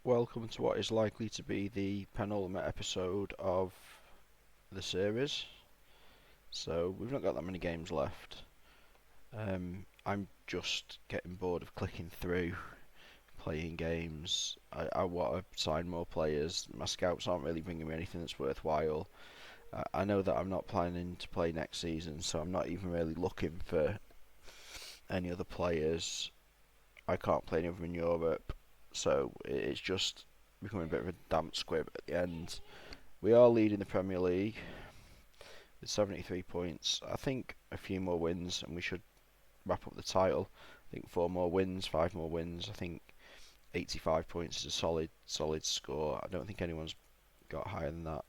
Welcome to what is likely to be the penultimate episode of the series. So we've not got that many games left. I'm just getting bored of clicking through, playing games. I want to sign more players. My scouts aren't really bringing me anything that's worthwhile. I know that I'm not planning to play next season, so I'm not even really looking for any other players. I can't play any of them in Europe, so it's just becoming a bit of a damp squib at the end. We are leading the Premier League with 73 points. I think a few more wins and we should wrap up the title. I think 4 more wins, 5 more wins. I think 85 points is a solid score. I don't think anyone's got higher than that.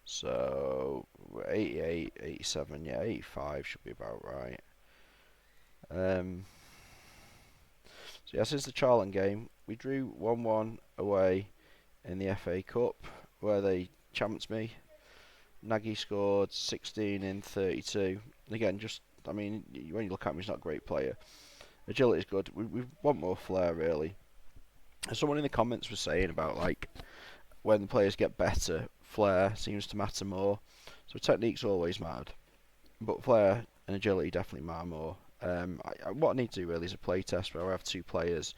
So 88, 87, yeah, 85 should be about right. So yeah, since the Charlton game, we drew 1-1 away in the FA Cup, where they champed me. Nagy scored 16 in 32. And again, when you look at him, he's not a great player. Agility is good. We want more flair, really. And someone in the comments was saying about, like, when the players get better, flair seems to matter more. So technique's always mattered, but flair and agility definitely matter more. What I need to do really is a play test where I have 2 players,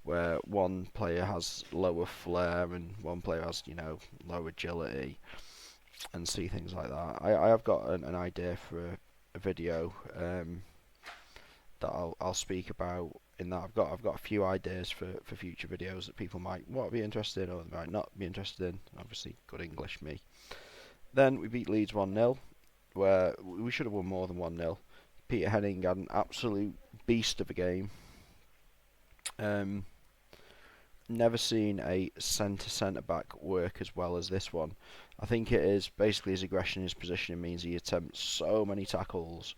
where one player has lower flair and one player has, low agility, and see things like that. I have got an idea for a video that I'll speak about. In that I've got a few ideas for future videos that people might be interested in or might not be interested in. Obviously, good English me. Then we beat Leeds 1-0, where we should have won more than 1-0. Peter Henning had an absolute beast of a game. Never seen a centre back work as well as this one. I think it is basically his aggression, his positioning means he attempts so many tackles.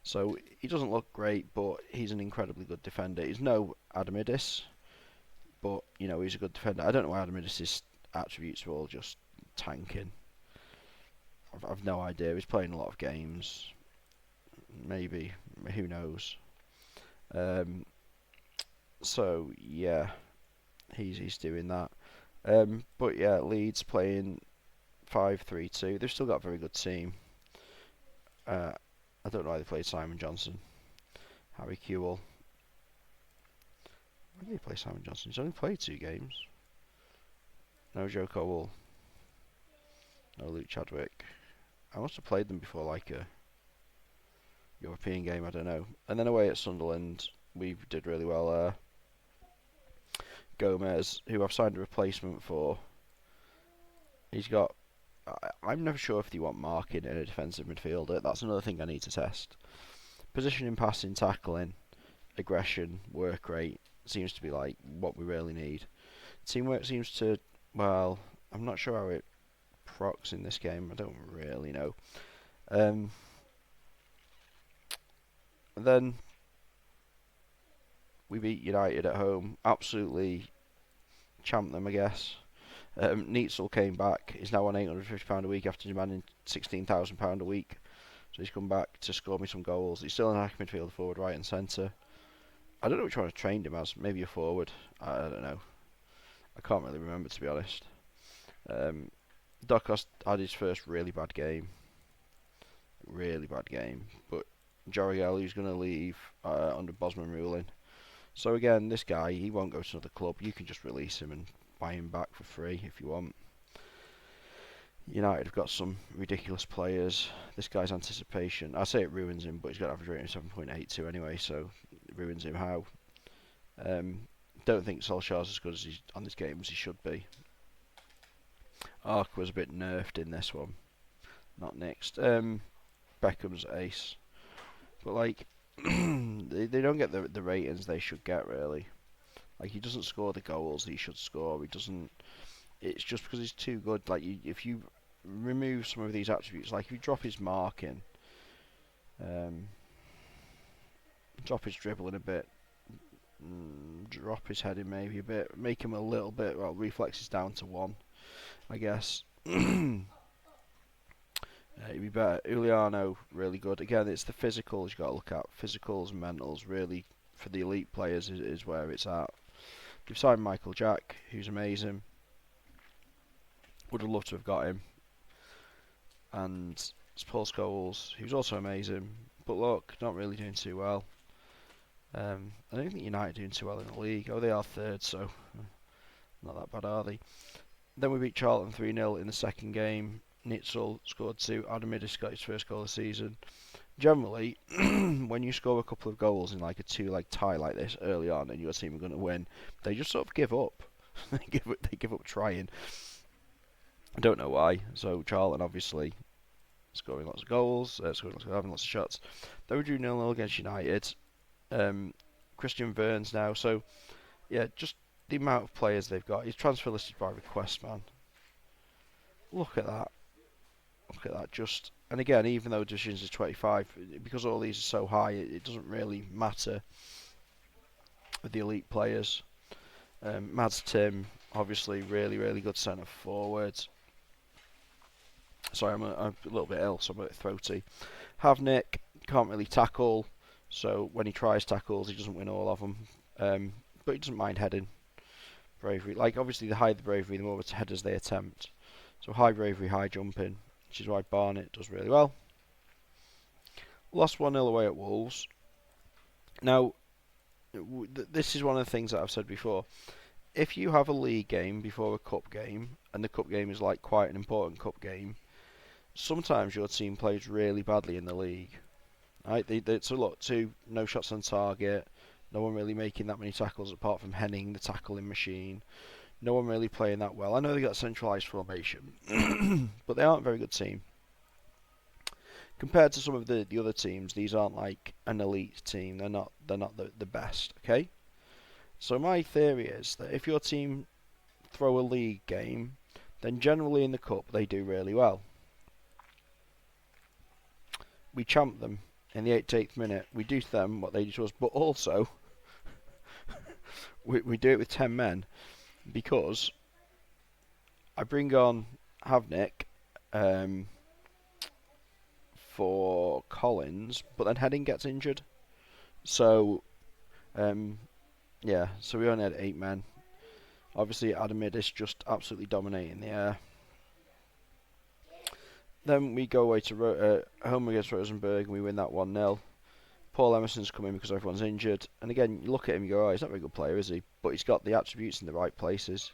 So he doesn't look great, but he's an incredibly good defender. He's no Adamidis, but he's a good defender. I don't know why Adamidis' attributes are all just tanking. I've no idea. He's playing a lot of games. Maybe, who knows? So yeah, he's doing that. But yeah, Leeds playing 5-3-2. They've still got a very good team. I don't know why they played Simon Johnson. Harry Kewell. Why did they play Simon Johnson? He's only played 2 games. No Joe Cole. No Luke Chadwick. I must have played them before, like a European game, I don't know. And then away at Sunderland, we did really well there. Gomez, who I've signed a replacement for. He's got... I'm never sure if they want marking in a defensive midfielder. That's another thing I need to test. Positioning, passing, tackling, aggression, work rate seems to be like what we really need. Teamwork seems to... Well, I'm not sure how it procs in this game. I don't really know. Then we beat United at home. Absolutely champed them, I guess. Neitzel came back. He's now on £850 a week after demanding £16,000 a week. So he's come back to score me some goals. He's still an attacking midfielder, forward, right and centre. I don't know which one I trained him as. Maybe a forward. I don't know. I can't really remember, to be honest. Dokos had his first really bad game. But Jorigel, who's going to leave under Bosman ruling. So again, this guy, he won't go to another club. You can just release him and buy him back for free if you want. United have got some ridiculous players. This guy's anticipation, I say it ruins him, but he's got an average rating of 7.82 anyway, so it ruins him how. Don't think Solskjaer's as good as he's on this game as he should be. Ark was a bit nerfed in this one. Not next. Beckham's ace. But like, they don't get the ratings they should get, really. Like, he doesn't score the goals he should score. He doesn't... It's just because he's too good. Like, if you remove some of these attributes, like if you drop his marking, drop his dribbling a bit, drop his heading maybe a bit, make him a little bit... Well, reflexes down to 1, I guess. He'd be better. Uliano, really good. Again, it's the physicals you've got to look at. Physicals and mentals really for the elite players is where it's at. We've signed Michael Jack, who's amazing. Would have loved to have got him. And it's Paul Scholes, who's also amazing. But look, not really doing too well. I don't think United are doing too well in the league. Oh, they are third, so not that bad, are they? Then we beat Charlton 3-0 in the second game. Nitzel scored 2. Adamidis got his first goal of the season. Generally, when you score a couple of goals in like a 2-leg tie like this early on and your team are going to win, they just sort of give up. They give up trying. I don't know why. So Charlton obviously scoring lots of goals, having lots of shots. They were drew 0-0 against United. Christian Verns now. So yeah, just the amount of players they've got. He's transfer listed by request, man. Look at that. Look at that. Just, and again, even though divisions is 25, because all these are so high, it doesn't really matter with the elite players. Mads Tim, obviously, really good centre forward. Sorry, I'm a little bit ill, so I'm a bit throaty. Havnik can't really tackle, so when he tries tackles, he doesn't win all of them. But he doesn't mind heading. Bravery, like obviously the higher the bravery, the more headers they attempt. So high bravery, high jumping, which is why Barnett does really well. Lost 1-0 away at Wolves. Now, this is one of the things that I've said before. If you have a league game before a cup game, and the cup game is like quite an important cup game, sometimes your team plays really badly in the league. Right? So look, 2 no shots on target, no one really making that many tackles apart from Henning, the tackling machine. No one really playing that well. I know they got a centralised formation, but they aren't a very good team. Compared to some of the other teams, these aren't like an elite team. They're not the best, okay? So my theory is that if your team throw a league game, then generally in the cup they do really well. We champ them in the 88th minute. We do to them what they do to us, but also we do it with 10 men because I bring on Havnik for Collins, but then Heading gets injured. So, yeah, so we only had 8 men. Obviously, Adamidis just absolutely dominating the air. Then we go away to home against Rosenborg and we win that 1-0. Paul Emerson's come in because everyone's injured. And again, you look at him and you go, oh, he's not a very good player, is he? But he's got the attributes in the right places.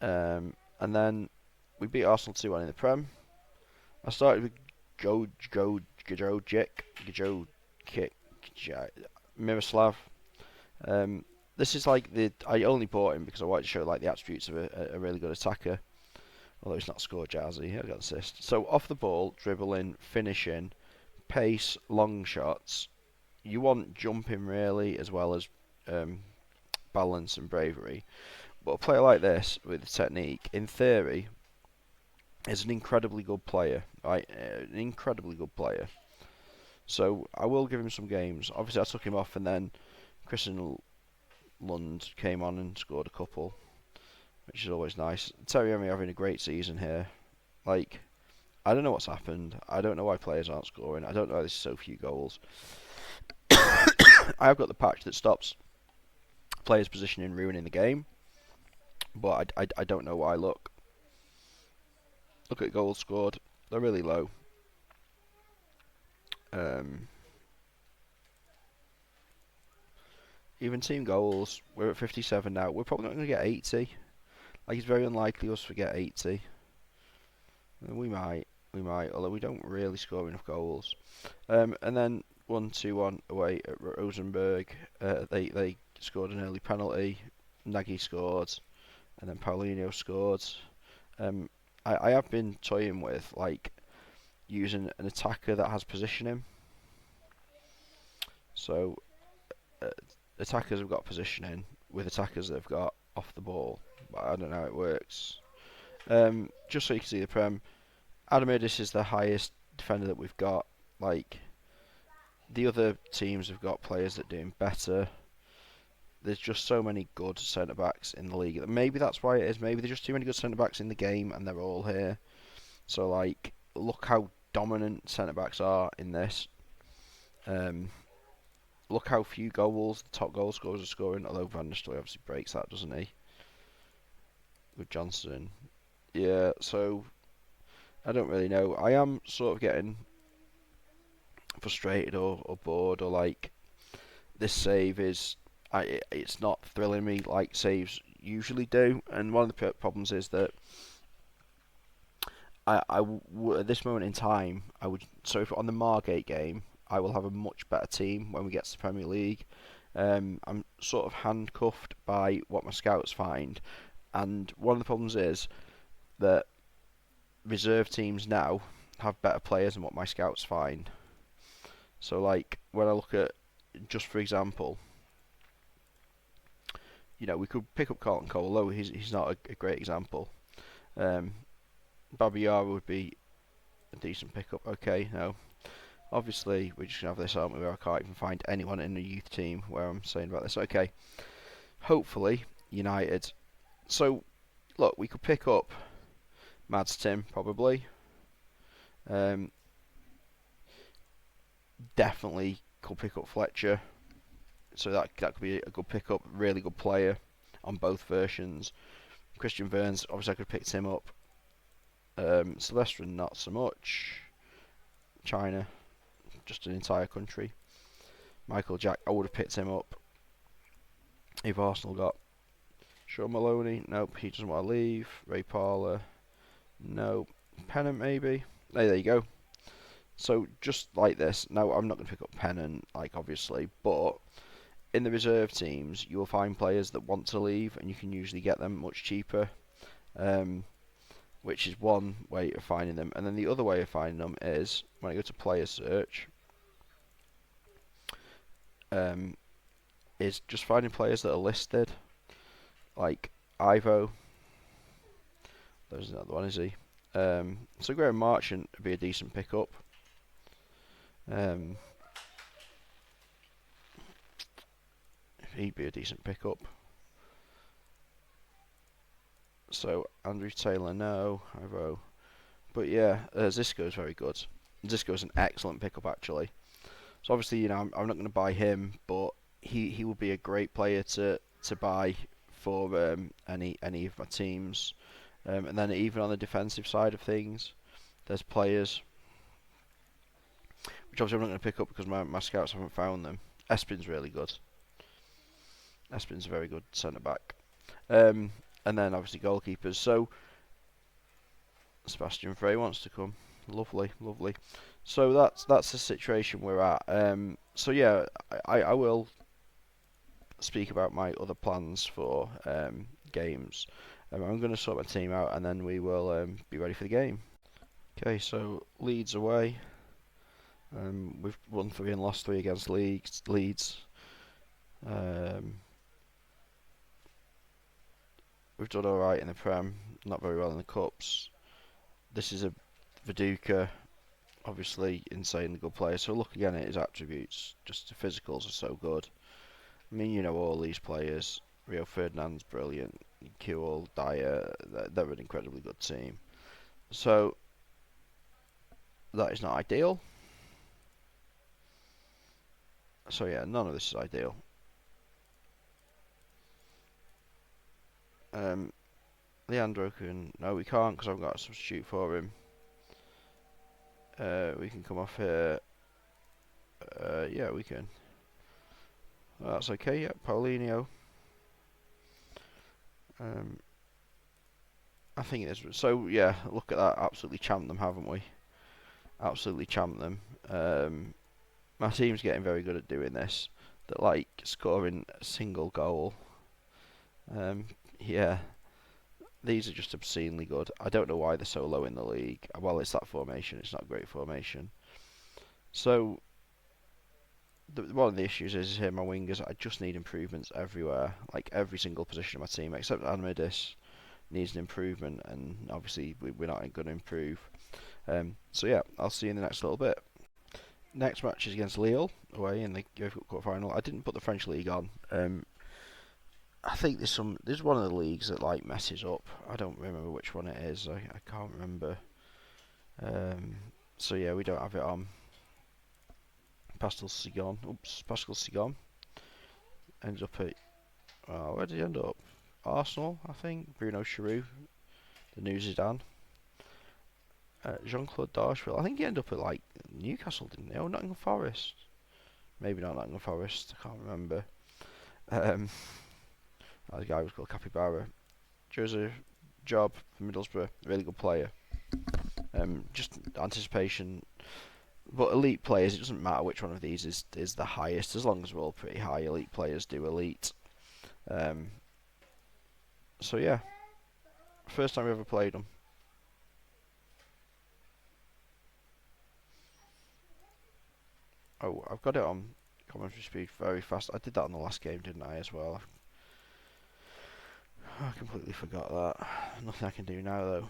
And then we beat Arsenal 2-1 in the Prem. I started with Miroslav. This is like I only bought him because I wanted to show like the attributes of a really good attacker. Although he's not scored jazzy, I got assist. So off the ball, dribbling, finishing, pace, long shots. You want jumping really as well as balance and bravery. But a player like this with technique, in theory, is an incredibly good player, right? An incredibly good player. So I will give him some games. Obviously, I took him off, and then Christian Lund came on and scored a couple, which is always nice. Terry Emery having a great season here. Like, I don't know what's happened. I don't know why players aren't scoring. I don't know why there's so few goals. I've got the patch that stops players' positioning ruining the game, but I don't know why. Look at goals scored. They're really low. Even team goals, we're at 57 now. We're probably not going to get 80. Like, it's very unlikely us to get 80. We might, although we don't really score enough goals. And then 1-2-1 away at Rosenborg. They scored an early penalty. Nagy scored, and then Paulinho scored. I have been toying with like using an attacker that has positioning. So attackers have got positioning with attackers that have got off the ball, but I don't know how it works. Just so you can see the Prem, Adamidis is the highest defender that we've got. Like, the other teams have got players that are doing better. There's just so many good centre-backs in the league. Maybe that's why it is. Maybe there's just too many good centre-backs in the game and they're all here. So, like, look how dominant centre-backs are in this. look how few goals the top goal scorers are scoring. Although Van Nistelrooy obviously breaks that, doesn't he? With Johnson. Yeah, so I don't really know. I am sort of getting frustrated or bored, or like this save is, it's not thrilling me like saves usually do. And one of the problems is that at this moment in time, I would, so if on the Margate game, I will have a much better team when we get to the Premier League. I'm sort of handcuffed by what my scouts find, and one of the problems is that reserve teams now have better players than what my scouts find. So, like, when I look at, just for example, we could pick up Carlton Cole, although he's not a great example. Babayara would be a decent pickup. Okay, no. Obviously, we're just going to have this, aren't we, where I can't even find anyone in the youth team where I'm saying about this. Okay, hopefully, United. So, look, we could pick up Mads Tim, probably. Definitely could pick up Fletcher. So that could be a good pickup, really good player on both versions. Christian Verns, obviously I could have picked him up. Sylvester, not so much. China, just an entire country. Michael Jack, I would have picked him up if Arsenal got Sean Maloney. Nope, he doesn't want to leave. Ray Parler, no. Pennant, maybe. There you go. So just like this. Now I'm not going to pick up Pennant, like obviously, but in the reserve teams you will find players that want to leave, and you can usually get them much cheaper. Which is one way of finding them. And then the other way of finding them is when I go to player search, is just finding players that are listed, like Ivo. There's another one, is he? So Graham Marchant would be a decent pickup. He'd be a decent pickup. So Andrew Taylor, no. Ivo. But yeah, Zisco's very good. Zisco's an excellent pickup, actually. So obviously, I'm not going to buy him, but he would be a great player to buy for any of my teams. And then even on the defensive side of things, there's players which obviously I'm not going to pick up because my scouts haven't found them. Espin's really good. Espin's a very good centre back. And then obviously goalkeepers. So Sebastian Frey wants to come. Lovely. So that's the situation we're at. So yeah, I will speak about my other plans for games. I'm going to sort my team out, and then we will be ready for the game. Okay, so Leeds away. We've won 3 and lost 3 against Leeds. We've done alright in the Prem, not very well in the Cups. This is a Viduka, obviously insanely good player. So look again at his attributes, just the physicals are so good. I mean, all these players. Rio Ferdinand's brilliant. Kewell, Dyer, they're an incredibly good team. So that is not ideal. So yeah, none of this is ideal. Leandro can... No, we can't because I've got a substitute for him. We can come off here. Yeah, we can. That's okay, yeah, Paulinho. I think it is. So, yeah, look at that. Absolutely champed them, haven't we? Absolutely champed them. My team's getting very good at doing this. That, like, scoring a single goal. Yeah. These are just obscenely good. I don't know why they're so low in the league. Well, it's that formation. It's not a great formation. So, one of the issues is here, my wingers, I just need improvements everywhere. Like, every single position of my team, except Anamidis needs an improvement, and obviously we're not going to improve. So yeah, I'll see you in the next little bit. Next match is against Lille, away in the UEFA Cup quarter-final. I didn't put the French league on. I think there's one of the leagues that like messes up. I don't remember which one it is. I can't remember. So yeah, we don't have it on. Pascal Sigon. Oops, Pascal Sigon. Ends up at, where did he end up? Arsenal, I think. Bruno Giroud, the new Zidane. Jean-Claude Darcheville. I think he ended up at like Newcastle, didn't he? Oh, Nottingham Forest. Maybe not Nottingham Forest. I can't remember. That guy was called Capybara. Chose a job for Middlesbrough. Really good player. Just anticipation. But elite players, it doesn't matter which one of these is the highest, as long as we're all pretty high. Elite players do elite. So yeah, first time we ever played them. Oh, I've got it on commentary speed very fast. I did that on the last game, didn't I, as well? I completely forgot that. Nothing I can do now,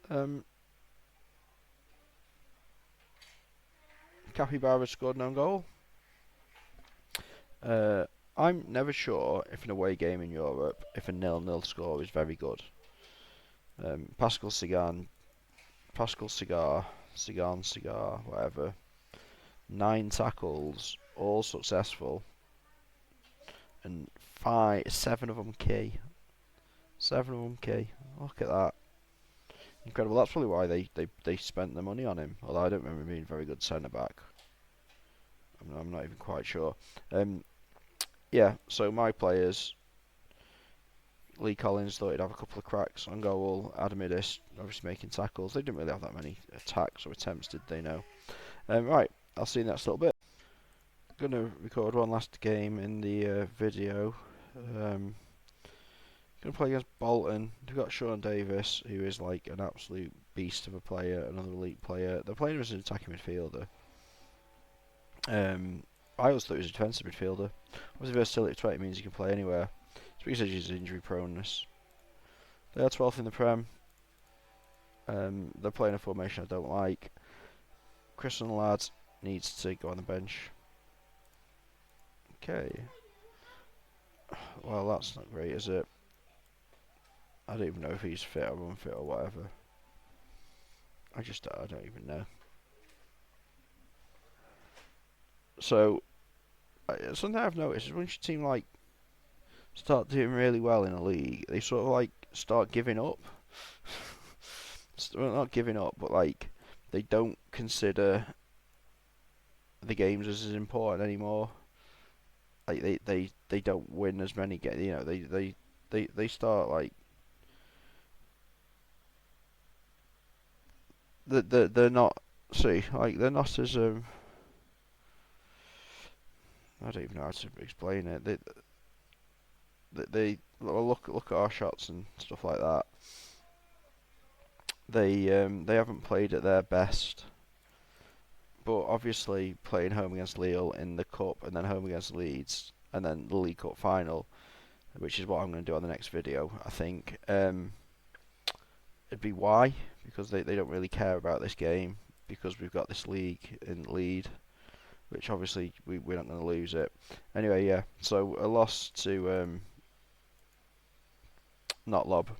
though. Capybara scored no goal. I'm never sure if an away game in Europe, if a 0-0 score is very good. Pascal Sigan, whatever. 9 tackles, all successful, and 7 of them key. 7 of them key. Look at that. Incredible. That's probably why they spent the money on him. Although I don't remember him being a very good centre back. I'm not even quite sure. Yeah. So my players. Lee Collins thought he'd have a couple of cracks on goal. Adamidis obviously making tackles. They didn't really have that many attacks or attempts, did they? No. Right. I'll see you in the next little bit. Gonna record one last game in the video. Gonna play against Bolton. They've got Sean Davis, who is like an absolute beast of a player, another elite player. They're playing him as an attacking midfielder. I always thought he was a defensive midfielder. Obviously, versatility 20 means he can play anywhere. It's because of his injury proneness. They are 12th in the Prem. They're playing a formation I don't like. Chris and Ladd needs to go on the bench. Okay. Well, that's not great, is it? I don't even know if he's fit or unfit or whatever. I don't even know. So, something I've noticed is once your team like start doing really well in a league, they sort of like start giving up. Well, not giving up, but like they don't consider the games as important anymore. Like they don't win as many games. You know, they start like they're not. See, like they're not as I don't even know how to explain it. They look at our shots and stuff like that. They haven't played at their best. But obviously playing home against Lille in the cup and then home against Leeds and then the League Cup final, which is what I'm going to do on the next video, I think. It'd be why, because they don't really care about this game because we've got this league in the lead, which obviously we're not going to lose it. Anyway, yeah, so a loss to not Lob.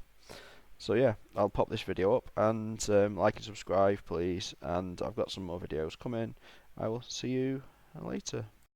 So yeah, I'll pop this video up and like and subscribe please, and I've got some more videos coming. I will see you later.